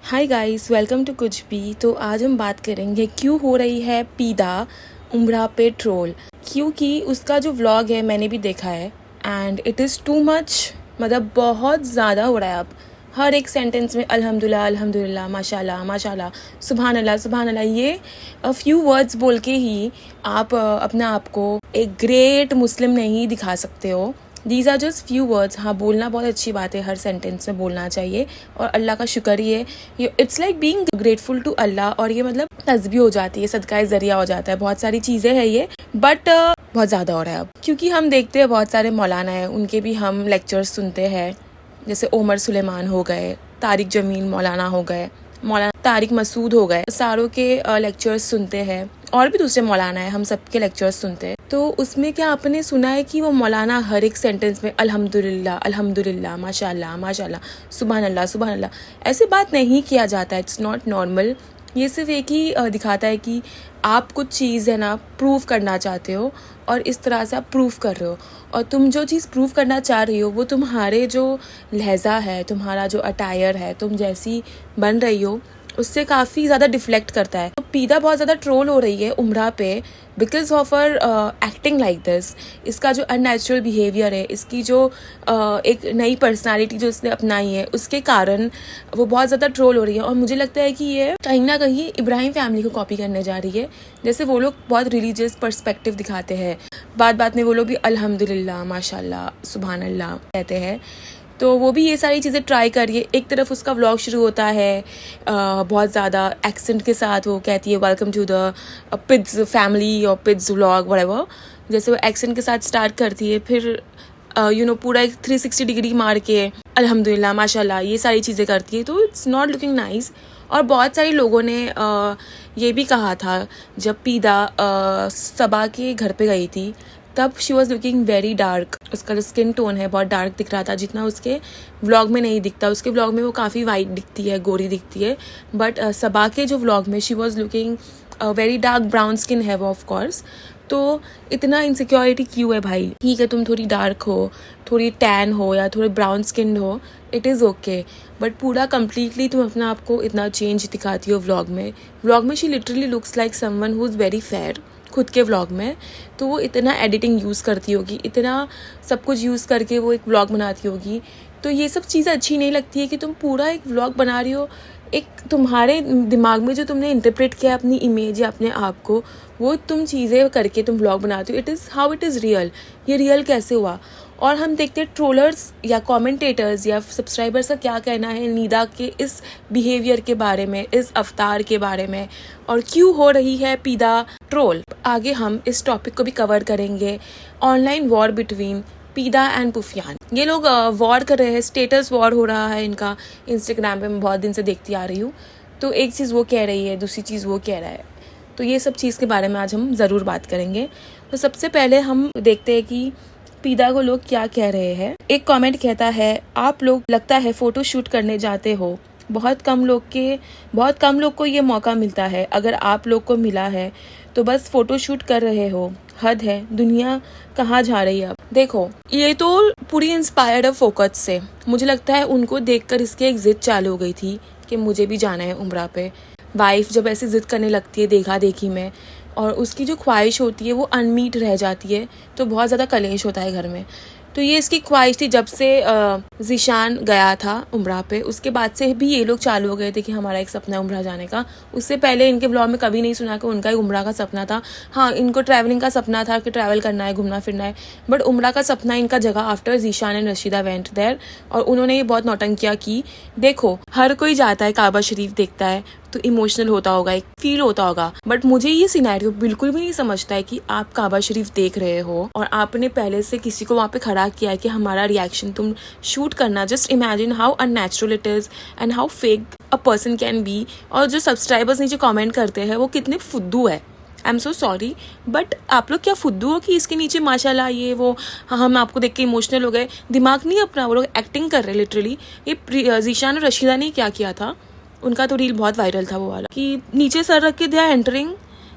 Hi guys, welcome to कुछ भी। तो आज हम बात करेंगे क्यों हो रही है पीदा उम्रा पे ट्रोल। क्योंकि उसका जो व्लॉग है मैंने भी देखा है and it is too much. मतलब बहुत ज़्यादा हो रहा है अब। हर एक सेंटेंस में अल्हम्दुलिल्लाह अल्हम्दुलिल्लाह, माशाल्लाह माशाल्लाह, सुभान अल्लाह सुभान अल्लाह, ये फ्यू वर्ड्स बोल के ही आप अपने आप को एक ग्रेट मुस्लिम नहीं दिखा सकते हो। These are just few words. हाँ, बोलना बहुत अच्छी बात है, हर सेंटेंस में बोलना चाहिए और अल्लाह का शुक्र ही है। It's like being grateful to Allah, और ये मतलब तस्बीह हो जाती है, सदका ज़रिया हो जाता है, बहुत सारी चीज़ें हैं ये। बट बहुत ज़्यादा हो रहा है अब, क्योंकि हम देखते हैं बहुत सारे मौलाना हैं, उनके भी हम लेक्चर्स सुनते हैं। जैसे ओमर सुलेमान हो गए, तारिक जमील मौलाना हो गए, मौलाना तारिक मसूद हो गए, सारों के लेक्चर्स सुनते हैं। और भी दूसरे मौलाना है, हम सबके लेक्चर्स सुनते हैं। तो उसमें क्या आपने सुना है कि वो मौलाना हर एक सेंटेंस में अल्हम्दुलिल्लाह अल्हम्दुलिल्लाह, माशाल्लाह माशाल्लाह, सुभान अल्लाह सुभान अल्लाह, ऐसे बात नहीं किया जाता है। It's not normal. ये सिर्फ एक ही दिखाता है कि आप कुछ चीज़ है ना प्रूव करना चाहते हो और इस तरह से आप प्रूव कर रहे हो। और तुम जो चीज़ प्रूव करना चाह रही हो वो तुम्हारे जो लहजा है, तुम्हारा जो अटायर है, तुम जैसी बन रही हो उससे काफ़ी ज़्यादा डिफ्लेक्ट करता है। तो पीदा बहुत ज़्यादा ट्रोल हो रही है उम्रा पे because of her acting like this. इसका जो अननेचुरल बिहेवियर है, इसकी जो एक नई पर्सनालिटी जो इसने अपनाई है, उसके कारण वो बहुत ज़्यादा ट्रोल हो रही है। और मुझे लगता है कि ये कहीं ना कहीं इब्राहिम फैमिली को कॉपी करने जा रही है। जैसे वो लोग बहुत रिलीजियस पर्सपेक्टिव दिखाते हैं, बात बात में वो लोग भी अल्हम्दुलिल्लाह माशाल्लाह सुभान अल्लाह कहते हैं। तो वो भी ये सारी चीज़ें ट्राई करिए। एक तरफ उसका व्लॉग शुरू होता है बहुत ज़्यादा एक्सेंट के साथ, वो कहती है वेलकम टू द पिड्स फैमिली और पिड्स व्लॉग व्हाटएवर। जैसे वो एक्सेंट के साथ स्टार्ट करती है, फिर पूरा एक 360 डिग्री मार के अल्हम्दुलिल्लाह माशाल्लाह ये सारी चीज़ें करती है। तो इट्स नॉट लुकिंग नाइस। और बहुत सारे लोगों ने ये भी कहा था जब पीदा सबा के घर पे गई थी, तब she was looking very dark. उसका जो स्किन टोन है बहुत डार्क दिख रहा था, जितना उसके व्लॉग में नहीं दिखता। उसके व्लॉग में वो काफ़ी वाइट दिखती है, गोरी दिखती है। बट सबा के जो व्लॉग में she was looking very dark brown skin है वो, ऑफ कोर्स। तो इतना इनसिक्योरिटी क्यों है भाई? ठीक है, तुम थोड़ी डार्क हो, थोड़ी टैन हो या थोड़ी ब्राउन स्किन हो, इट इज़ ओके। बट पूरा कम्प्लीटली तुम अपने आप को इतना चेंज दिखाती हो व्लॉग में। व्लॉग में she literally looks like someone who is very fair खुद के व्लॉग में। तो वो इतना एडिटिंग यूज़ करती होगी, इतना सब कुछ यूज़ करके वो एक व्लॉग बनाती होगी। तो ये सब चीज़ें अच्छी नहीं लगती है कि तुम पूरा एक व्लॉग बना रही हो, एक तुम्हारे दिमाग में जो तुमने इंटरप्रेट किया अपनी इमेज या अपने आप को, वो तुम चीज़ें करके तुम व्लॉग बनाते हो। It is how it is real. ये रियल कैसे हुआ? और हम देखते हैं ट्रोलर्स या कमेंटेटर्स या सब्सक्राइबर्स का क्या कहना है निदा के इस बिहेवियर के बारे में, इस अवतार के बारे में, और क्यों हो रही है पीदा ट्रोल। आगे हम इस टॉपिक को भी कवर करेंगे। ऑनलाइन वॉर बिटवीन पीदा एंड पुफियान। ये लोग वॉर कर रहे हैं, स्टेटस वॉर हो रहा है इनका इंस्टाग्राम पे, मैं बहुत दिन से देखती आ रही हूँ। तो एक चीज़ वो कह रही है, दूसरी चीज़ वो कह रहा है। तो ये सब चीज़ के बारे में आज हम ज़रूर बात करेंगे। तो सबसे पहले हम देखते हैं कि पीदा को लोग क्या कह रहे हैं। एक कमेंट कहता है, आप लोग लगता है फ़ोटो शूट करने जाते हो, बहुत कम लोग को ये मौका मिलता है। अगर आप लोग को मिला है तो बस फ़ोटो शूट कर रहे हो, हद है। दुनिया कहाँ जा रही है अब? देखो, ये तो पूरी इंस्पायर्ड है फोकस से। मुझे लगता है उनको देखकर इसकी एक ज़िद चालू हो गई थी कि मुझे भी जाना है उम्रा पे। वाइफ जब ऐसी ज़िद करने लगती है देखा देखी में, और उसकी जो ख्वाहिश होती है वो अनमीट रह जाती है, तो बहुत ज़्यादा कलेश होता है घर में। तो ये इसकी ख्वाहिश थी जब से ज़ीशान गया था उम्रा पे, उसके बाद से भी ये लोग चालू हो गए थे कि हमारा एक सपना है उम्रा जाने का। उससे पहले इनके ब्लॉग में कभी नहीं सुना कि उनका एक उम्रा का सपना था। हाँ, इनको ट्रैवलिंग का सपना था कि ट्रैवल करना है, घूमना फिरना है, बट उम्रा का सपना इनका जगह after Zeeshan and Rashida went there. और उन्होंने ये बहुत नौटंकियाँ की। देखो, हर कोई जाता है काबा शरीफ देखता है तो इमोशनल होता होगा, एक फील होता होगा। बट मुझे ये सिनेरियो बिल्कुल भी नहीं समझता है कि आप काबा शरीफ देख रहे हो और आपने पहले से किसी को वहाँ पे खड़ा किया है कि हमारा रिएक्शन तुम शूट करना। Just imagine how unnatural it is and how fake a person can be. और जो सब्सक्राइबर्स नीचे कमेंट करते हैं वो कितने फुद्दू है। I am so sorry, but आप लोग क्या फुद्दू हो कि इसके नीचे माशाल्लाह ये वो, हम आपको देख के इमोशनल हो गए? दिमाग नहीं अपना, वो लोग एक्टिंग कर रहे लिटरली। ये ज़ीशान और रशीदा ने क्या किया था, उनका तो रील बहुत वायरल था वो वाला कि नीचे सर रख के दे आर एंटरिंग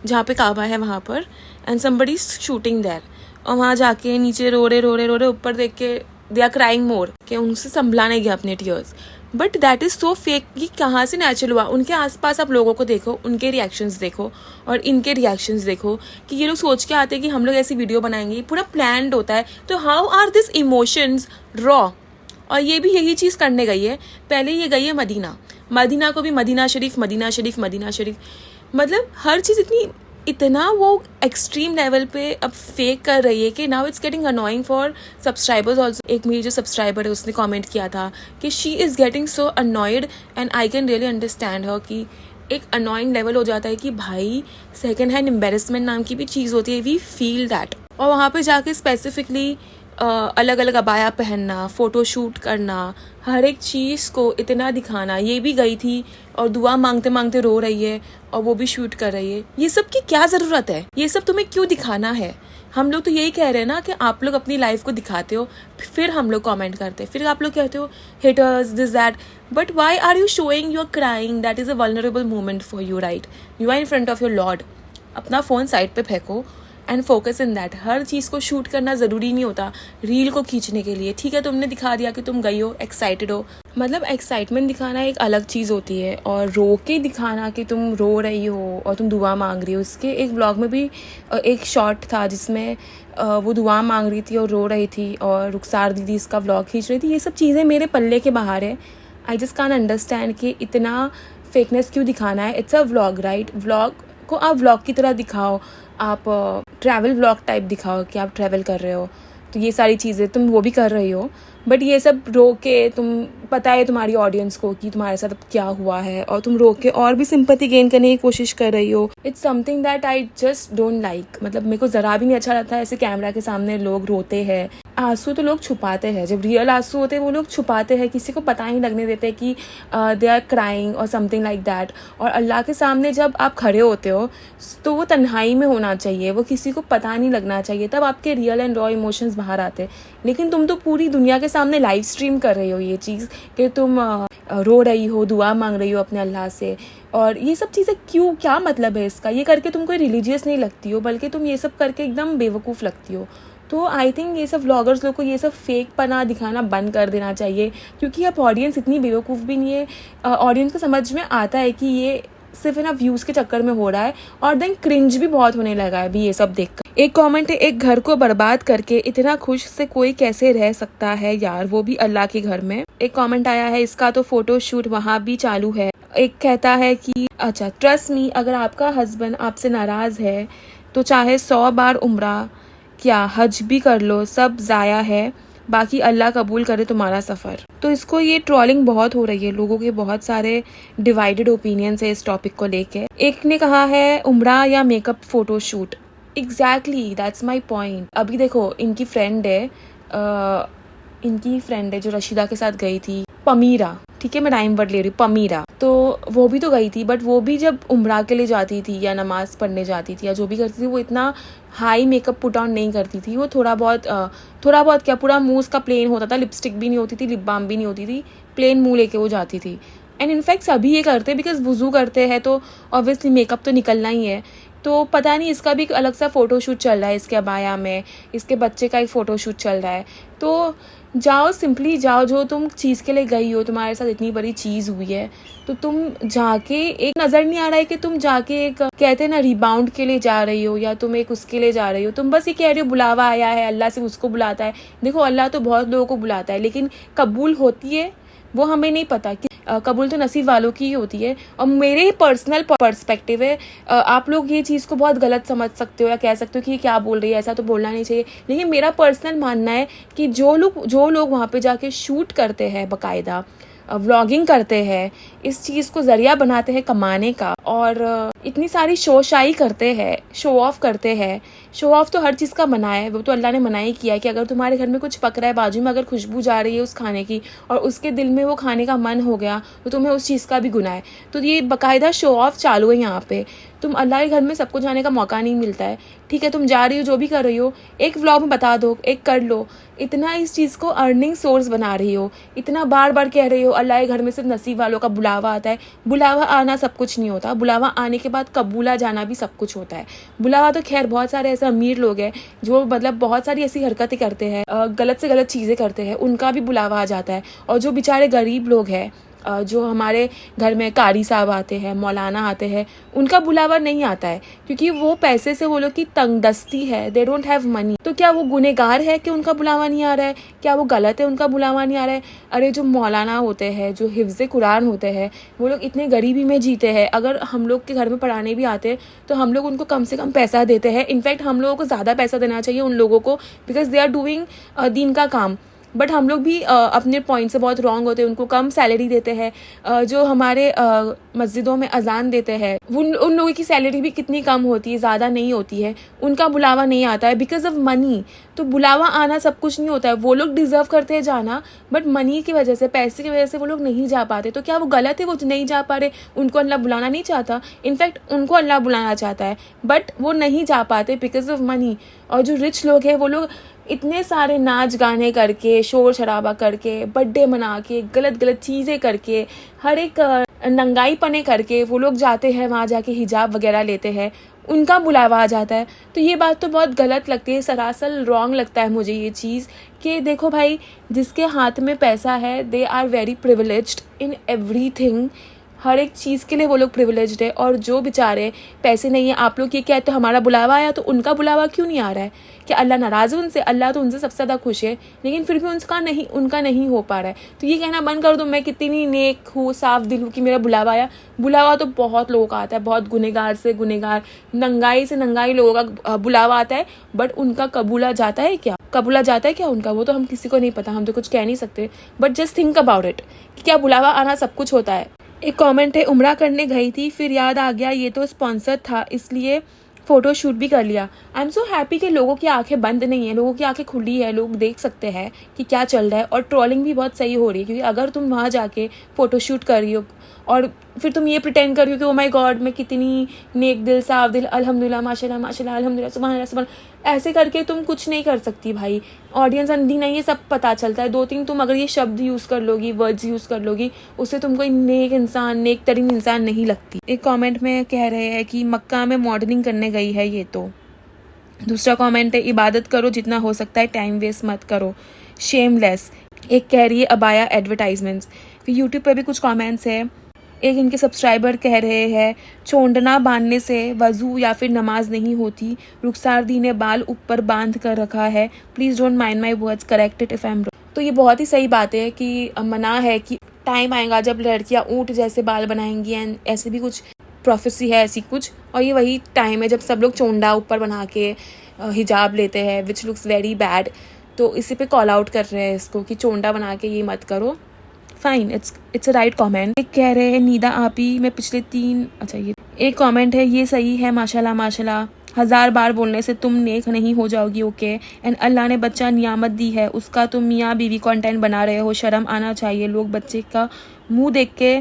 जहाँ पे काबा है वहाँ पर, एंड समबडी शूटिंग देयर। और वहाँ जाके नीचे रो रहे ऊपर देख के दे आर क्राइंग मोर, कि उनसे संभला नहीं गया अपने tears. But that is so fake कि कहाँ से नेचुरल हुआ। उनके आसपास आप लोगों को देखो, उनके रिएक्शंस देखो और इनके रिएक्शंस देखो कि ये लोग सोच के आते हैं कि हम लोग ऐसी वीडियो बनाएंगे, पूरा प्लान्ड होता है। तो how are this emotions raw. और ये भी यही चीज़ करने गई है। पहले ये गई है मदीना को भी मदीना शरीफ मदीना शरीफ मदीना शरीफ, मतलब हर चीज़ इतना वो एक्सट्रीम लेवल पे अब फेक कर रही है कि now it's getting annoying for subscribers also. एक मेरी जो सब्सक्राइबर है उसने कमेंट किया था कि she is getting so annoyed and I can really understand her कि एक अनोइंग लेवल हो जाता है कि भाई सेकेंड हैंड एम्बेरसमेंट नाम की भी चीज़ होती है, वी फील दैट। और वहाँ पे जाके स्पेसिफिकली अलग अलग अबाया पहनना, फ़ोटो शूट करना, हर एक चीज़ को इतना दिखाना। ये भी गई थी और दुआ मांगते मांगते रो रही है और वो भी शूट कर रही है। ये सब की क्या ज़रूरत है? ये सब तुम्हें क्यों दिखाना है? हम लोग तो यही कह रहे हैं ना कि आप लोग अपनी लाइफ को दिखाते हो, फिर हम लोग कमेंट करते हैं, फिर आप लोग कहते हो haters this that, but why are you showing you are crying? That is a vulnerable moment for you, right? You are in front of your lord. अपना फ़ोन साइड पे फेंको एंड फोकस इन दैट। हर चीज़ को shoot करना ज़रूरी नहीं होता रील को खींचने के लिए। ठीक है, तुमने दिखा दिया कि तुम गई हो, एक्साइटेड हो, मतलब एक्साइटमेंट दिखाना एक अलग चीज़ होती है, और रो के दिखाना कि तुम रो रही हो और तुम दुआ मांग रही हो। उसके एक ब्लॉग में भी एक शॉट था जिसमें वो दुआ मांग रही थी और रो रही थी और रुखसार दीदी इसका व्लॉग खींच रही थी। ये सब चीज़ें मेरे पल्ले के बाहर है। आई जस्ट कान अंडरस्टैंड कि इतना फेकनेस क्यों दिखाना है। It's a vlog, right? Vlog को आप व्लॉग की तरह दिखाओ, आप ट्रैवल व्लॉग टाइप दिखाओ कि आप ट्रैवल कर रहे हो, तो ये सारी चीज़ें तुम वो भी कर रही हो। बट ये सब रो के, तुम पता है तुम्हारी ऑडियंस को कि तुम्हारे साथ अब क्या हुआ है, और तुम रो के और भी सिंपैथी गेन करने की कोशिश कर रही हो। It's something that I just don't like. मतलब मेरे को ज़रा भी नहीं अच्छा लगता है ऐसे कैमरा के सामने लोग रोते हैं। आंसू तो लोग छुपाते हैं, जब रियल आंसू होते हैं वो लोग छुपाते हैं, किसी को पता ही लगने देते कि दे आर क्राइंग और समथिंग लाइक दैट। और अल्लाह के सामने जब आप खड़े होते हो तो वो तन्हाई में होना चाहिए, वो किसी को पता नहीं लगना चाहिए, तब आपके रियल एंड रॉ इमोशंस बाहर आते हैं। लेकिन तुम तो पूरी दुनिया के सामने लाइव स्ट्रीम कर रही हो ये चीज़ कि तुम रो रही हो, दुआ मांग रही हो अपने अल्लाह से। और ये सब चीज़ें क्यों, क्या मतलब है इसका? ये करके तुम कोई रिलीजियस नहीं लगती हो, बल्कि तुम ये सब करके एकदम बेवकूफ़ लगती हो। तो आई थिंक ये सब व्लॉगर्स लोग को ये सब फेक पना दिखाना बंद कर देना चाहिए, क्योंकि अब ऑडियंस इतनी बेवकूफ़ भी नहीं है। ऑडियंस को समझ में आता है कि ये सिर्फ ना व्यूज़ के चक्कर में हो रहा है, और देन क्रिंज भी बहुत होने लगा है भी ये सब देखकर। एक कमेंट है, एक घर को बर्बाद करके इतना खुश से कोई कैसे रह सकता है यार, वो भी अल्लाह के घर में। एक कमेंट आया है, इसका तो फोटो शूट वहाँ भी चालू है। एक कहता है कि अच्छा, ट्रस्ट मी, अगर आपका हस्बैंड आपसे नाराज़ है तो चाहे 100 बार उम्रा क्या हज भी कर लो, सब ज़ाया है, बाकी अल्लाह कबूल करे तुम्हारा सफ़र। तो इसको ये ट्रोलिंग बहुत हो रही है, लोगों के बहुत सारे डिवाइडेड ओपिनियंस है इस टॉपिक को लेके। एक ने कहा है उम्रा या makeup photo shoot. Exactly, that's my point. अभी देखो, इनकी फ्रेंड है जो रशीदा के साथ गई थी, पमीरा, ठीक है, मैं टाइम वर्ड ले रही हूँ, पमीरा। तो वो भी तो गई थी, बट वो भी जब उम्रा के लिए जाती थी या नमाज पढ़ने जाती थी या जो भी करती थी, वो इतना हाई मेकअप पुट ऑन नहीं करती थी। वो थोड़ा बहुत क्या, पूरा मुंह उसका प्लेन होता था, लिपस्टिक भी नहीं होती थी, लिप बाम भी नहीं होती थी, प्लेन मुंह लेके वो जाती थी। एंड इनफैक्ट सभी ये करते हैं, बिकॉज वुज़ू करते हैं तो ऑब्वियसली मेकअप तो निकलना ही है। तो पता नहीं, इसका भी अलग सा फ़ोटोशूट चल रहा है, इसके अबाया में इसके बच्चे का एक फ़ोटोशूट चल रहा है। तो जाओ, सिंपली जाओ, जो तुम चीज़ के लिए गई हो, तुम्हारे साथ इतनी बड़ी चीज़ हुई है, तो तुम जाके, एक नज़र नहीं आ रहा है कि तुम जाके एक कहते हैं ना रिबाउंड के लिए जा रही हो या तुम एक उसके लिए जा रही हो। तुम बस ये कह रही हो बुलावा आया है, अल्लाह से उसको बुलाता है। देखो, अल्लाह तो बहुत लोगों को बुलाता है, लेकिन कबूल होती है वो हमें नहीं पता कि कबूल तो नसीब वालों की ही होती है। और मेरे पर्सनल पर्सपेक्टिव है, आप लोग ये चीज़ को बहुत गलत समझ सकते हो या कह सकते हो कि ये क्या बोल रही है, ऐसा तो बोलना नहीं चाहिए। लेकिन मेरा पर्सनल मानना है कि जो लोग वहाँ पे जाके शूट करते हैं, बाकायदा व्लॉगिंग करते हैं, इस चीज़ को ज़रिया बनाते हैं कमाने का, और इतनी सारी शोशाई करते हैं, शो ऑफ़ करते हैं। शो ऑफ़ तो हर चीज़ का मना है, वो तो अल्लाह ने मना ही किया है कि अगर तुम्हारे घर में कुछ पक रहा है, बाजू में अगर खुशबू जा रही है उस खाने की, और उसके दिल में वो खाने का मन हो गया, तो तुम्हें उस चीज़ का भी गुनाह है। तो ये बाकायदा शो ऑफ़ चालू है यहाँ पे। तुम अल्लाह के घर में सबको जाने का मौका नहीं मिलता है, ठीक है, तुम जा रही हो, जो भी कर रही हो, एक व्लॉग में बता दो, एक कर लो। इतना इस चीज़ को अर्निंग सोर्स बना रही हो, इतना बार बार कह रही हो अल्लाह के घर में सिर्फ नसीब वालों का बुलावा आता है। बुलावा आना सब कुछ नहीं होता, बुलावा आने के बाद कबूला जाना भी सब कुछ होता है। बुलावा तो खैर बहुत सारे ऐसे अमीर लोग हैं जो मतलब बहुत सारी ऐसी हरकतें करते हैं, गलत से गलत चीज़ें करते हैं, उनका भी बुलावा आ जाता है। और जो बेचारे गरीब लोग हैं, जो हमारे घर में कारी साहब आते हैं, मौलाना आते हैं, उनका बुलावा नहीं आता है, क्योंकि वो पैसे से वो लोग की तंगदस्ती है, दे डोंट हैव मनी। तो क्या वो गुनहगार है कि उनका बुलावा नहीं आ रहा है? क्या वो गलत है उनका बुलावा नहीं आ रहा है? अरे जो मौलाना होते हैं, जो हिफ्ज़ कुरान होते हैं, वो लोग इतने गरीबी में जीते हैं। अगर हम लोग के घर में पढ़ाने भी आते हैं तो हम लोग उनको कम से कम पैसा देते हैं। इनफैक्ट हम लोगों को ज़्यादा पैसा देना चाहिए उन लोगों को, बिकॉज दे आर डूइंग दीन का काम। बट हम लोग भी अपने पॉइंट से बहुत रॉन्ग होते हैं, उनको कम सैलरी देते हैं। जो हमारे मस्जिदों में अजान देते हैं, उन लोगों की सैलरी भी कितनी कम होती है, ज़्यादा नहीं होती है, उनका बुलावा नहीं आता है बिकॉज ऑफ मनी। तो बुलावा आना सब कुछ नहीं होता है, वो लोग डिज़र्व करते हैं जाना, बट मनी की वजह से, पैसे की वजह से वो लोग नहीं जा पाते। तो क्या वो गलत है वो नहीं जा पा रहे? उनको अल्लाह बुलाना नहीं चाहता, इनफैक्ट उनको अल्लाह बुलाना चाहता है, बट वो नहीं जा पाते बिकॉज ऑफ मनी। और जो रिच लोग हैं वो लोग इतने सारे नाच गाने करके, शोर शराबा करके, बर्थडे मना के, गलत गलत चीज़ें करके, हर एक नंगाई पने करके वो लोग जाते हैं, वहाँ जाके हिजाब वगैरह लेते हैं, उनका बुलावा आ जाता है। तो ये बात तो बहुत गलत लगती है, सरासर रॉन्ग लगता है मुझे ये चीज़ कि देखो भाई, जिसके हाथ में पैसा है, they are very privileged in everything. हर एक चीज़ के लिए वो लोग प्रिविलेज्ड है। और जो बेचारे पैसे नहीं है, आप लोग ये कहते हो हमारा बुलावा आया, तो उनका बुलावा क्यों नहीं आ रहा है? कि अल्लाह नाराज़ है उनसे? अल्लाह तो उनसे सबसे ज़्यादा खुश है, लेकिन फिर भी उनका नहीं हो पा रहा है। तो ये कहना बंद कर दो मैं कितनी नेक हूँ, साफ दिल हूँ कि मेरा बुलावा आया। बुलावा तो बहुत लोगों का आता है, बहुत गुनहगार से गुनहगार, नंगाई से नंगाई लोगों का बुलावा आता है, बट उनका कबूला जाता है क्या? कबूला जाता है क्या उनका? वो तो हम किसी को नहीं पता, हम तो कुछ कह नहीं सकते। But just think about it कि क्या बुलावा आना सब कुछ होता है? एक कमेंट है, उम्रा करने गई थी, फिर याद आ गया ये तो स्पॉन्सर था, इसलिए फ़ोटो शूट भी कर लिया। आई एम सो हैप्पी कि लोगों की आंखें बंद नहीं है, लोगों की आंखें खुली है, लोग देख सकते हैं कि क्या चल रहा है। और ट्रोलिंग भी बहुत सही हो रही है, क्योंकि अगर तुम वहाँ जाके फ़ोटो शूट कर रही हो और फिर तुम ये प्रिटेंड कर रही हो कि ओ माय गॉड मैं कितनी नेक दिल, साफ दिल, अल्हम्दुलिल्लाह, माशाल्लाह माशाल्लाह, अल्हम्दुलिल्लाह, सुभान अल्लाह, सुभान, ऐसे करके तुम कुछ नहीं कर सकती भाई। ऑडियंस अंधी नहीं है, सब पता चलता है। 2-3 तुम अगर ये शब्द यूज़ कर लोगी, वर्ड्स यूज़ कर लोगी, उससे तुम कोई नेक इंसान, नेक तरीन इंसान नहीं लगती। एक कमेंट में कह रहे हैं कि मक्का में मॉडलिंग करने गई है ये तो। दूसरा कमेंट है, इबादत करो जितना हो सकता है, टाइम वेस्ट मत करो, शेमलेस। एक कह रही है अबाया एडवर्टाइजमेंट्स। फिर यूट्यूब पे भी कुछ कमेंट्स है। एक इनके सब्सक्राइबर कह रहे हैं चोंडना बांधने से वज़ू या फिर नमाज नहीं होती, रुखसार दी ने बाल ऊपर बांध कर रखा है, please don't mind my words, correct it if I am wrong. तो ये बहुत ही सही बात है कि मना है कि टाइम आएगा जब लड़कियां ऊँट जैसे बाल बनाएंगी, एंड ऐसे भी कुछ प्रोफेसी है ऐसी कुछ। और ये वही टाइम है जब सब लोग चोंडा ऊपर बना के हिजाब लेते हैं, विच लुक्स वेरी बैड। तो इसी पे कॉल आउट कर रहे हैं इसको कि चोंडा बना के ये मत करो। Fine, it's a right comment. एक कह रहे हैं नीदा आपी मैं पिछले 3, अच्छा ये एक कमेंट है, ये सही है माशाल्लाह माशाल्लाह, 1000 बार बोलने से तुम नेक नहीं हो जाओगी, ओके। एंड अल्लाह ने बच्चा नियामत दी है, उसका तुम मियाँ बीवी कंटेंट बना रहे हो, शर्म आना चाहिए। लोग बच्चे का मुंह देख के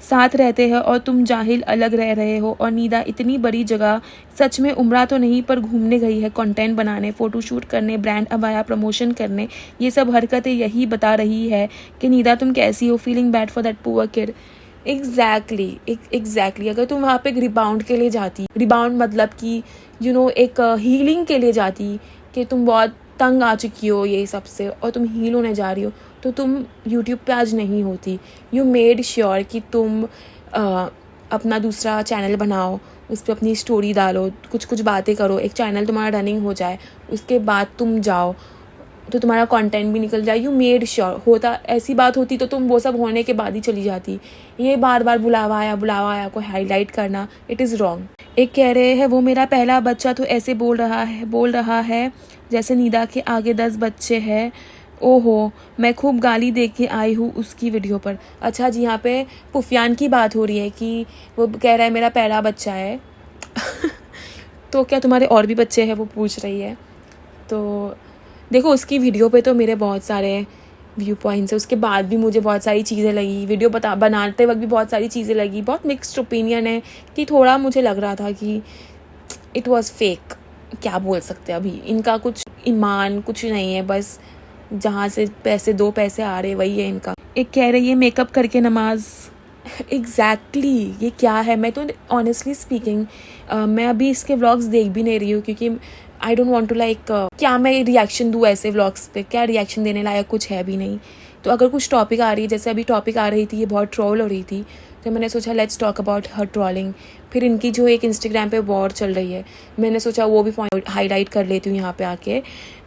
साथ रहते हैं और तुम जाहिल अलग रह रहे हो। और नीदा इतनी बड़ी जगह सच में उम्रा तो नहीं पर घूमने गई है, कंटेंट बनाने, फ़ोटो शूट करने, ब्रांड अबाया प्रमोशन करने। ये सब हरकतें यही बता रही है कि नीदा तुम कैसी हो, feeling bad for that poor kid. Exactly अगर तुम वहाँ पे रिबाउंड के लिए जाती, रिबाउंड मतलब कि एक हीलिंग के लिए जाती, कि तुम बहुत तंग आ चुकी हो ये सब से और तुम हील होने जा रही हो, तो तुम यूट्यूब पे आज नहीं होती। यू मेड श्योर कि तुम अपना दूसरा चैनल बनाओ, उस पर अपनी स्टोरी डालो, कुछ कुछ बातें करो, एक चैनल तुम्हारा रनिंग हो जाए, उसके बाद तुम जाओ तो तुम्हारा कंटेंट भी निकल जाए। You made sure. होता ऐसी बात होती तो तुम वो सब होने के बाद ही चली जाती। ये बार बार बुलावा आया को हाईलाइट करना, इट इज़ रॉन्ग। एक कह रहे हैं वो मेरा पहला बच्चा तो ऐसे बोल रहा है जैसे नीदा के आगे 10 बच्चे हैं। ओहो, मैं खूब गाली दे के आई हूँ उसकी वीडियो पर। अच्छा जी, यहाँ पे पुफियान की बात हो रही है कि वो कह रहा है मेरा पहला बच्चा है तो क्या तुम्हारे और भी बच्चे हैं, वो पूछ रही है। तो देखो उसकी वीडियो पे तो मेरे बहुत सारे व्यू पॉइंट से। उसके बाद भी मुझे बहुत सारी चीज़ें लगी, वीडियो बनाते वक्त भी बहुत सारी चीज़ें लगी। बहुत मिक्स्ड ओपिनियन है कि थोड़ा मुझे लग रहा था कि इट वॉज फेक। क्या बोल सकते हैं, अभी इनका कुछ ईमान कुछ नहीं है, बस जहाँ से पैसे दो पैसे आ रहे वही है इनका। एक कह रही है मेकअप करके नमाज। एग्जैक्टली ये क्या है? मैं तो ऑनेस्टली स्पीकिंग मैं अभी इसके व्लॉग्स देख भी नहीं रही हूँ, क्योंकि I don't want to like क्या मैं रिएक्शन दूँ ऐसे व्लॉग्स पे? क्या रिएक्शन देने लायक कुछ है भी नहीं। तो अगर कुछ टॉपिक आ रही है, जैसे अभी टॉपिक आ रही थी, ये बहुत ट्रोल हो रही थी, तो मैंने सोचा let's talk about her trolling. फिर इनकी जो एक इंस्टाग्राम पे वॉर चल रही है, मैंने सोचा वो भी पॉइंट हाईलाइट कर लेती हूँ यहाँ पे आके।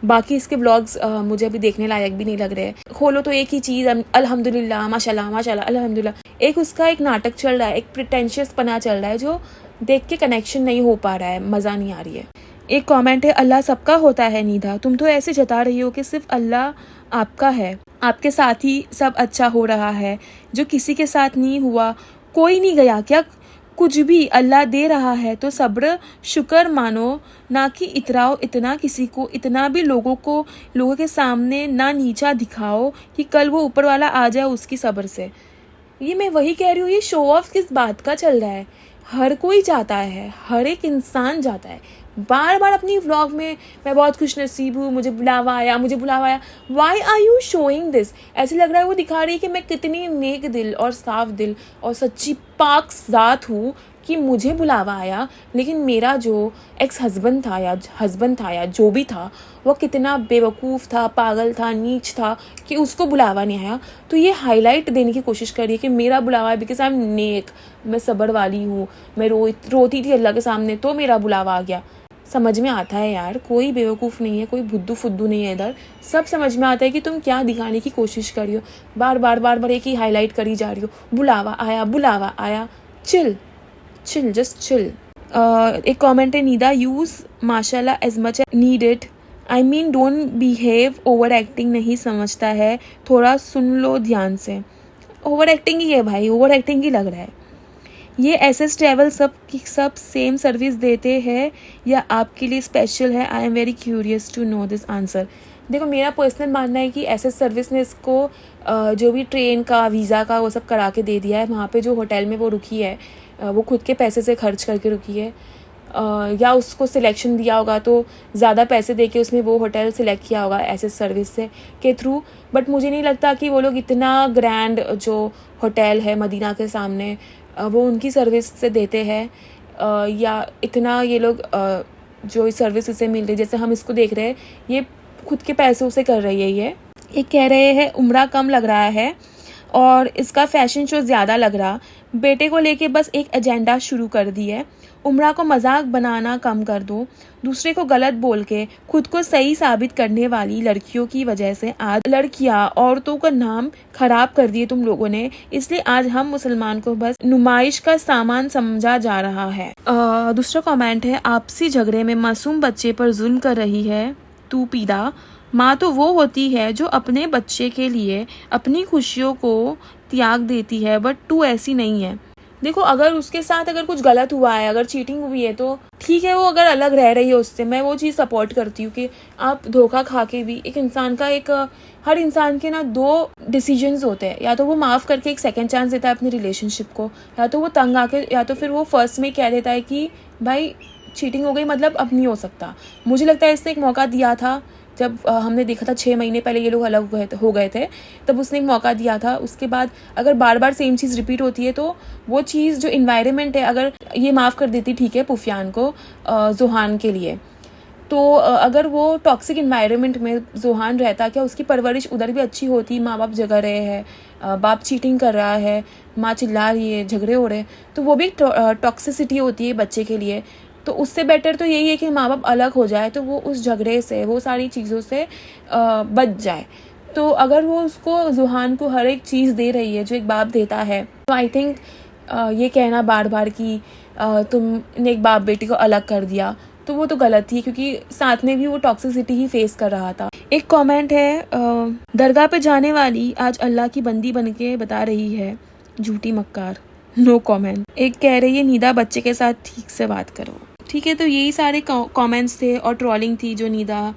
बाकी इसके व्लॉग्स मुझे अभी देखने लायक भी नहीं लग रहे। खोलो तो एक ही चीज़, अल्हम्दुलिल्लाह माशाल्लाह माशाल्लाह अल्हम्दुलिल्लाह। एक उसका एक नाटक चल रहा है, एक प्रिटेंशियस पना चल रहा है, जो देख के कनेक्शन नहीं हो पा रहा है, मज़ा नहीं आ रही है। एक कमेंट है अल्लाह सबका होता है निधा, तुम तो ऐसे जता रही हो कि सिर्फ अल्लाह आपका है, आपके साथ ही सब अच्छा हो रहा है, जो किसी के साथ नहीं हुआ कोई नहीं गया क्या? कुछ भी अल्लाह दे रहा है तो सब्र शुक्र मानो, ना कि इतराओ इतना किसी को, इतना भी लोगों के सामने ना नीचा दिखाओ कि कल वो ऊपर वाला आ जाए उसकी सब्र से। ये मैं वही कह रही हूँ, ये शो ऑफ किस बात का चल रहा है? हर कोई जाता है, हर एक इंसान जाता है बार बार अपनी व्लॉग में, मैं बहुत खुश नसीब हूँ, मुझे बुलावा आया, मुझे बुलावा आया। Why are you showing this? ऐसे लग रहा है वो दिखा रही है कि मैं कितनी नेक दिल और साफ दिल और सच्ची पाक ज़ात हूँ कि मुझे बुलावा आया, लेकिन मेरा जो एक्स हस्बैंड था या जो भी था, वो कितना बेवकूफ़ था, पागल था, नीच था कि उसको बुलावा नहीं आया। तो ये हाईलाइट देने की कोशिश कर रही है कि मेरा बुलावा है बिकॉज आई एम नेक, मैं सब्र वाली हूँ, मैं रोती थी अल्लाह के सामने तो मेरा बुलावा आ गया। समझ में आता है यार, कोई बेवकूफ़ नहीं है, कोई बुद्धू फुद्दू नहीं है इधर। सब समझ में आता है कि तुम क्या दिखाने की कोशिश कर रही हो। बार बार एक ही हाईलाइट करी जा रही हो, बुलावा आया। Chill just chill. एक कमेंट है निदा यूज़ माशाल्लाह as much need it, I mean don't behave over acting, नहीं समझता है, थोड़ा सुन लो ध्यान से। ओवर एक्टिंग ही है भाई, ओवर एक्टिंग ही लग रहा है। ये एसएस ट्रैवल सब सेम सर्विस देते हैं या आपके लिए स्पेशल है? I am very curious to know this answer. देखो मेरा पर्सनल मानना है कि एसएस सर्विस ने इसको जो भी ट्रेन का वीज़ा का वो सब करा के दे दिया है। वहाँ पे जो होटल में वो रुकी है वो खुद के पैसे से खर्च करके रुकी है, या उसको सिलेक्शन दिया होगा तो ज़्यादा पैसे दे के उसने वो होटल सिलेक्ट किया होगा एसएस सर्विस से के थ्रू। बट मुझे नहीं लगता कि वो लोग इतना ग्रैंड जो होटल है मदीना के सामने वो उनकी सर्विस से देते हैं, या इतना ये लोग जो इस सर्विस इसे मिल रही है, जैसे हम इसको देख रहे हैं, ये खुद के पैसों से कर रही है। ये कह रहे हैं उम्रा कम लग रहा है और इसका फैशन शो ज़्यादा लग रहा, बेटे को लेके बस एक एजेंडा शुरू कर दी है। उम्रा को मजाक बनाना कम कर दो, दूसरे को गलत बोल के खुद को सही साबित करने वाली लड़कियों की वजह से आज लड़कियां औरतों का नाम खराब कर दिए तुम लोगों ने, इसलिए आज हम मुसलमान को बस नुमाइश का सामान समझा जा रहा है। दूसरा कमेंट है आपसी झगड़े में मासूम बच्चे पर जुल्म कर रही है तू पीदा, माँ तो वो होती है जो अपने बच्चे के लिए अपनी खुशियों को त्याग देती है, बट तू ऐसी नहीं है। देखो अगर उसके साथ अगर कुछ गलत हुआ है, अगर चीटिंग हुई है तो ठीक है, वो अगर अलग रह रही है उससे, मैं वो चीज़ सपोर्ट करती हूँ कि आप धोखा खा के भी एक इंसान का हर इंसान के ना दो डिसीजंस होते हैं, या तो वो माफ़ करके एक सेकंड चांस देता है अपनी रिलेशनशिप को, या तो वो तंग आके, या तो फिर वो फर्स्ट में कह देता है कि भाई चीटिंग हो गई मतलब अब नहीं हो सकता। मुझे लगता है इसने एक मौका दिया था, जब हमने देखा था 6 महीने पहले ये लोग अलग हो गए थे, तब उसने एक मौका दिया था। उसके बाद अगर बार बार सेम चीज़ रिपीट होती है तो वो चीज़ जो इन्वायरमेंट है, अगर ये माफ़ कर देती ठीक है पुफियान को जोहान के लिए, तो अगर वो टॉक्सिक इन्वायरमेंट में जोहान रहता, क्या उसकी परवरिश उधर भी अच्छी होती? माँ बाप जगा रहे हैं, बाप चीटिंग कर रहा है, माँ चिल्ला रही है, झगड़े हो रहे हैं, तो वो भी टॉक्सिसिटी होती है बच्चे के लिए। तो उससे बेटर तो यही है कि माँ बाप अलग हो जाए, तो वो उस झगड़े से, वो सारी चीज़ों से बच जाए। तो अगर वो उसको जोहान को हर एक चीज़ दे रही है जो एक बाप देता है, तो आई थिंक ये कहना बार बार कि तुमने एक बाप बेटी को अलग कर दिया, तो वो तो गलत थी, क्योंकि साथ में भी वो टॉक्सिसिटी ही फेस कर रहा था। एक कमेंट है दरगाह पे जाने वाली आज अल्लाह की बंदी बन के बता रही है झूठी मक्कार, नो कमेंट। एक कह रही है नीदा बच्चे के साथ ठीक से बात करो। ठीक है, तो यही सारे कमेंट्स थे और ट्रोलिंग थी जो नीदा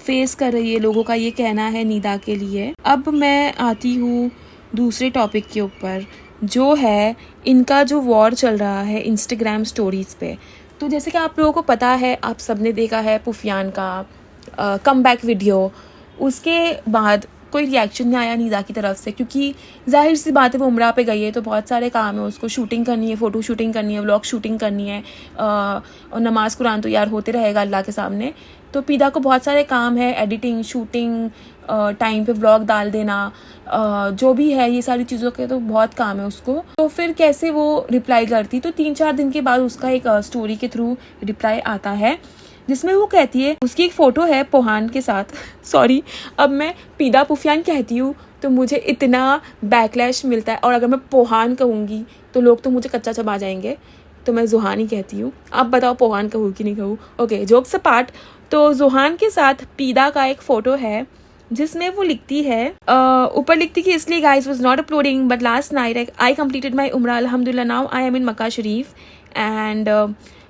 फेस कर रही है, लोगों का ये कहना है निदा के लिए। अब मैं आती हूँ दूसरे टॉपिक के ऊपर, जो है इनका जो वॉर चल रहा है इंस्टाग्राम स्टोरीज़ पे। तो जैसे कि आप लोगों को पता है, आप सबने देखा है पुफियान का कमबैक वीडियो, उसके बाद कोई रिएक्शन नहीं आया निदा की तरफ से, क्योंकि जाहिर सी बात है वो उम्रा पे गई है तो बहुत सारे काम है, उसको शूटिंग करनी है, फ़ोटो शूटिंग करनी है, व्लॉग शूटिंग करनी है, और नमाज कुरान तो यार होते रहेगा अल्लाह के सामने। तो पीदा को बहुत सारे काम है, एडिटिंग, शूटिंग, टाइम पे व्लॉग डाल देना, जो भी है ये सारी चीज़ों के तो बहुत काम है उसको। तो फिर कैसे वो रिप्लाई करती, तो 3-4 दिन के बाद उसका एक स्टोरी के थ्रू रिप्लाई आता है, जिसमें वो कहती है, उसकी एक फ़ोटो है पोहान के साथ। सॉरी, अब मैं पीदा पुफियान कहती हूँ तो मुझे इतना बैकलैश मिलता है, और अगर मैं पोहान कहूँगी तो लोग तो मुझे कच्चा चबा जाएंगे, तो मैं जुहान ही कहती हूँ। आप बताओ पोहान कहूँ कि नहीं कहूँ। ओके, जोक्स अपार्ट, तो जुहान के साथ पीदा का एक फ़ोटो है जिसमें वो लिखती है, ऊपर लिखती कि इसलिए guys was not uploading but last night I completed my उम्रा अल्हम्दुलिल्लाह, now I am in Mecca Sharif and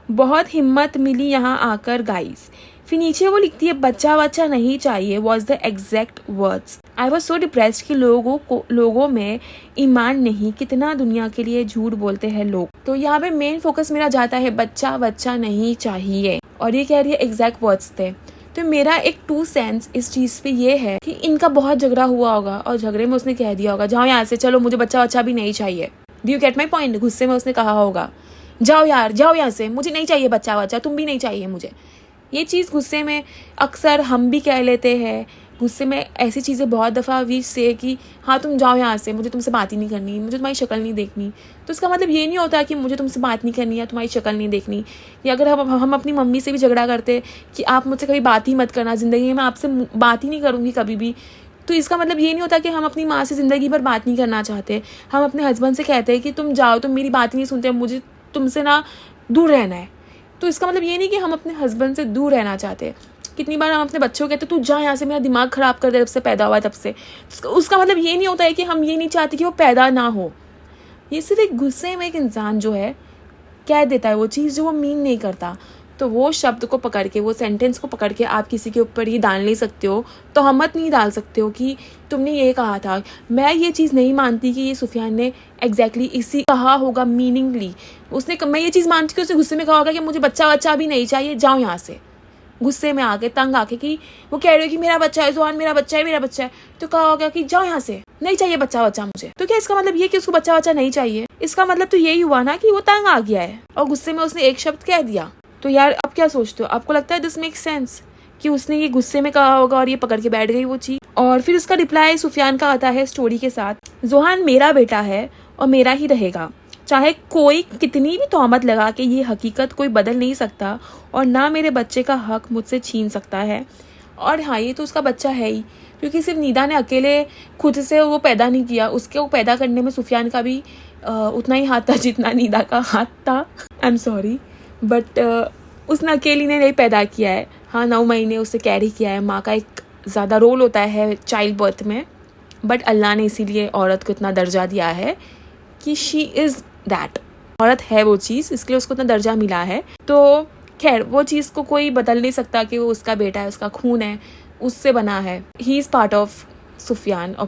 बहुत हिम्मत मिली यहाँ आकर गाइस। फिर नीचे वो लिखती है बच्चा नहीं चाहिए was the exact words. I was so depressed कि लोगों में ईमान नहीं, कितना दुनिया के लिए झूठ बोलते हैं लोग। तो यहाँ पे मेन फोकस मेरा जाता है बच्चा नहीं चाहिए, और ये कह रही है एग्जैक्ट वर्ड्स थे। तो मेरा एक 2 सेंस इस चीज़ पे ये है कि इनका बहुत झगड़ा हुआ होगा, और झगड़े में उसने कह दिया होगा जाओ यहाँ से, चलो मुझे बच्चा भी नहीं चाहिए। Do you get my point? गुस्से में उसने कहा होगा जाओ यार, जाओ यहाँ से, मुझे नहीं चाहिए बच्चा, तुम भी नहीं चाहिए मुझे। ये चीज़ गुस्से में अक्सर हम भी कह लेते हैं, गुस्से में ऐसी चीज़ें बहुत दफ़ा वी से कि हाँ तुम जाओ यहाँ से, मुझे तुमसे बात ही नहीं करनी, मुझे तुम्हारी शक्ल नहीं देखनी। तो इसका मतलब ये नहीं होता कि मुझे तुमसे बात नहीं करनी या तुम्हारी शक्ल नहीं देखनी। या अगर हम अपनी मम्मी से भी झगड़ा करते कि आप मुझसे कभी बात ही मत करना, ज़िंदगी में आपसे बात ही नहीं करूँगी कभी भी, तो इसका मतलब ये नहीं होता कि हम अपनी माँ से ज़िंदगी भर बात नहीं करना चाहते। हम अपने हस्बैंड से कहते हैं कि तुम जाओ, तुम मेरी बात ही नहीं सुनते, मुझे तुमसे ना दूर रहना है। तो इसका मतलब ये नहीं कि हम अपने हस्बैंड से दूर रहना चाहते। कितनी बार हम अपने बच्चों को कहते तू जा यहाँ से, मेरा दिमाग ख़राब कर दे, जब से पैदा हुआ तब से। उसका मतलब ये नहीं होता है कि हम ये नहीं चाहते कि वो पैदा ना हो। ये सिर्फ एक गुस्से में एक इंसान जो है कह देता है वो चीज़ जो वो मीन नहीं करता। तो वो शब्द को पकड़ के, वो सेंटेंस को पकड़ के आप किसी के ऊपर ये डाल नहीं सकते हो, तो हमत नहीं डाल सकते हो कि तुमने ये कहा था। मैं ये चीज़ नहीं मानती कि ये सुफियान ने एग्जैक्टली इसी कहा होगा मीनिंगली। मैं ये चीज़ मानती कि उसने गुस्से में कहा होगा कि मुझे बच्चा भी नहीं चाहिए, जाओ यहाँ से। गुस्से में आके, तंग आके कि वो कह रहे हो कि मेरा बच्चा है जुहान, मेरा बच्चा है, तो कहा होगा कि जाओ यहाँ से, नहीं चाहिए बच्चा मुझे। तो क्या इसका मतलब ये कि उसको बच्चा नहीं चाहिए? इसका मतलब तो यही हुआ ना कि वो तंग आ गया है और गुस्से में उसने एक शब्द कह दिया। तो यार अब क्या सोचते हो? आपको लगता है दिस मेक सेंस कि उसने ये गुस्से में कहा होगा और ये पकड़ के बैठ गई वो चीज? और फिर उसका रिप्लाई सुफियान का आता है स्टोरी के साथ, जुहान मेरा बेटा है और मेरा ही रहेगा, चाहे कोई कितनी भी तोहमत लगा के, ये हकीकत कोई बदल नहीं सकता और ना मेरे बच्चे का हक मुझसे छीन सकता है। और हाँ, ये तो उसका बच्चा है ही, क्योंकि सिर्फ निदा ने अकेले खुद से वो पैदा नहीं किया, उसके वो पैदा करने में सुफियान का भी उतना ही हाथ था जितना निदा का हाथ था। आई एम सॉरी, बट उसने अकेली ने नहीं पैदा किया है। हाँ, 9 महीने उसे कैरी किया है। माँ का एक ज़्यादा रोल होता है चाइल्ड बर्थ में, बट अल्लाह ने इसीलिए औरत को इतना दर्जा दिया है कि शी इज़ दैट, औरत है वो चीज़, इसलिए उसको इतना दर्जा मिला है। तो खैर, वो चीज़ को कोई बदल नहीं सकता कि वो उसका बेटा है, उसका खून है, उससे बना है। He is part of Sufiyan और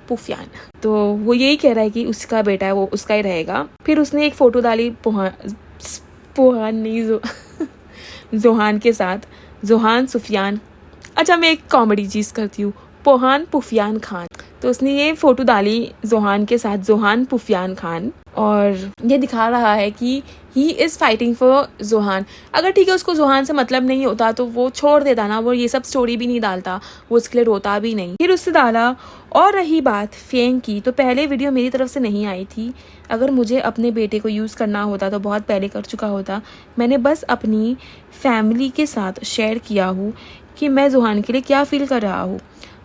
पुफियान। तो वो यही कह रहा है कि उसका बेटा है, वो उसका ही रहेगा। फिर उसने एक फ़ोटो डाली पोहान नहीं जुहान के साथ, जुहान सुफियान। अच्छा, मैं एक कॉमेडी चीज़ करती हूँ, पोहान पुफियान खान। तो उसने ये फ़ोटो डाली जुहान के साथ, जुहान पुफियान खान, और ये दिखा रहा है कि ही इज़ फाइटिंग फॉर जुहान। अगर ठीक है उसको जुहान से मतलब नहीं होता तो वो छोड़ देता ना, वो ये सब स्टोरी भी नहीं डालता, वो उसके लिए रोता भी नहीं। फिर उससे डाला। और रही बात फेम की, तो पहले वीडियो मेरी तरफ से नहीं आई थी। अगर मुझे अपने बेटे को यूज़ करना होता तो बहुत पहले कर चुका होता। मैंने बस अपनी फैमिली के साथ शेयर किया हूँ कि मैं जुहान के लिए क्या फ़ील कर रहा हूँ।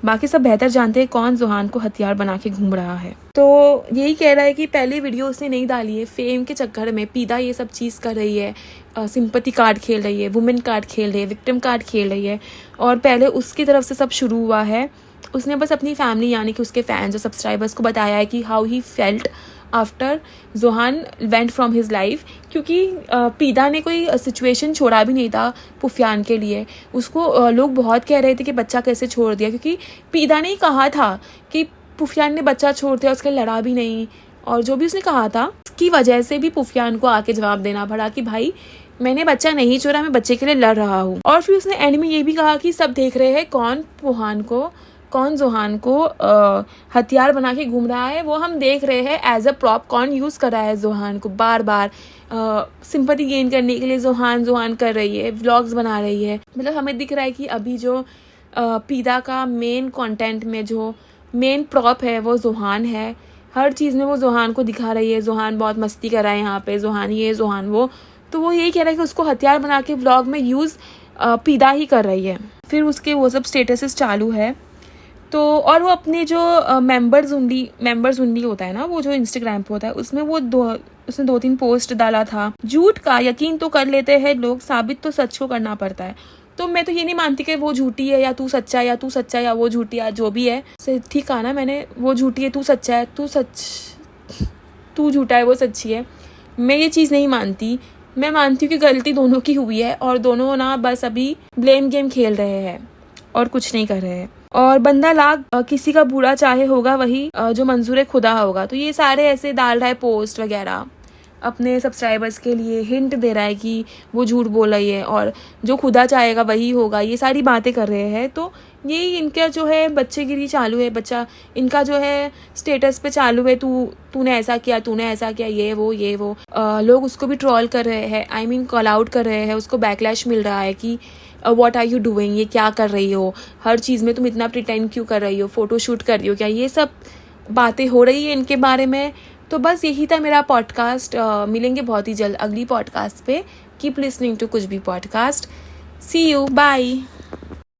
बाकी सब बेहतर जानते हैं कौन जुहान को हथियार बना के घूम रहा है। तो यही कह रहा है कि पहले वीडियो उसने नहीं डाली है, फेम के चक्कर में पीदा ये सब चीज़ कर रही है, सिंपैथी कार्ड खेल रही है, वुमेन कार्ड खेल रही है, विक्टिम कार्ड खेल रही है, और पहले उसकी तरफ से सब शुरू हुआ है। उसने बस अपनी फैमिली यानी कि उसके फैंस और सब्सक्राइबर्स को बताया है कि how he felt after Johan went from his life, क्योंकि पीदा ने कोई सिचुएशन छोड़ा भी नहीं था पुफियान के लिए। उसको लोग बहुत कह रहे थे कि बच्चा कैसे छोड़ दिया, क्योंकि पीदा ने ही कहा था कि पुफियान ने बच्चा छोड़ दिया, उसके लड़ा भी नहीं, और जो भी उसने कहा था उसकी वजह से भी पुफियान को आके जवाब देना पड़ा कि भाई मैंने बच्चा नहीं छोड़ा, मैं बच्चे के लिए लड़ रहा हूँ। और फिर उसने एंड में ये भी कहा कि सब देख रहे हैं कौन जोहान को हथियार बना के घूम रहा है, वो हम देख रहे हैं एज अ प्रॉप कौन यूज़ कर रहा है जोहान को। बार बार सिंपैथी गेन करने के लिए जोहान कर रही है, व्लॉग्स बना रही है। मतलब हमें दिख रहा है कि अभी जो पीदा का मेन कंटेंट में जो मेन प्रॉप है वो जोहान है। हर चीज़ में वो जोहान को दिखा रही है, जोहान बहुत मस्ती कर रहा है यहाँ पे, जोहान ये जोहान वो। तो वो यही कह रहा है कि उसको हथियार बना के व्लॉग में यूज़ पीदा ही कर रही है। फिर उसके वो सब स्टेटसेस चालू है। तो और वो अपने जो मेंबर्स उनली होता है ना, वो जो इंस्टाग्राम पे होता है, उसमें उसने 2-3 पोस्ट डाला था। झूठ का यकीन तो कर लेते हैं लोग, साबित तो सच को करना पड़ता है। तो मैं तो ये नहीं मानती कि वो झूठी है या तू सच्चा है, या तू सच्चा है या वो झूठी है, जो भी है ठीक कहा ना मैंने, वो झूठी है तू सच्चा है, तू झूठा है वो सच्ची है। मैं ये चीज़ नहीं मानती। मैं मानती हूँ कि गलती दोनों की हुई है और दोनों ना बस अभी ब्लेम गेम खेल रहे हैं और कुछ नहीं कर रहे हैं। और बंदा लाख किसी का बुरा चाहे होगा वही जो मंजूर खुदा होगा। तो ये सारे ऐसे डाल रहा है पोस्ट वगैरह अपने सब्सक्राइबर्स के लिए, हिंट दे रहा है कि वो झूठ बोल रही है और जो खुदा चाहेगा वही होगा, ये सारी बातें कर रहे हैं। तो यही इनका जो है बच्चेगिरी चालू है, बच्चा इनका जो है स्टेटस पे चालू है, तूने ऐसा किया, ये वो लोग उसको भी ट्रोल कर रहे हैं, आई मीन कॉल आउट कर रहे हैं, उसको बैकलैश मिल रहा है कि व्हाट आर यू डूइंग, ये क्या कर रही हो, हर चीज़ में तुम इतना प्रिटेंड क्यों कर रही हो, फोटो शूट कर रही हो क्या, ये सब बातें हो रही है इनके बारे में। तो बस यही था मेरा पॉडकास्ट। मिलेंगे बहुत ही जल्द अगली पॉडकास्ट पे। कीप लिसनिंग टू कुछ भी पॉडकास्ट। C you, bye.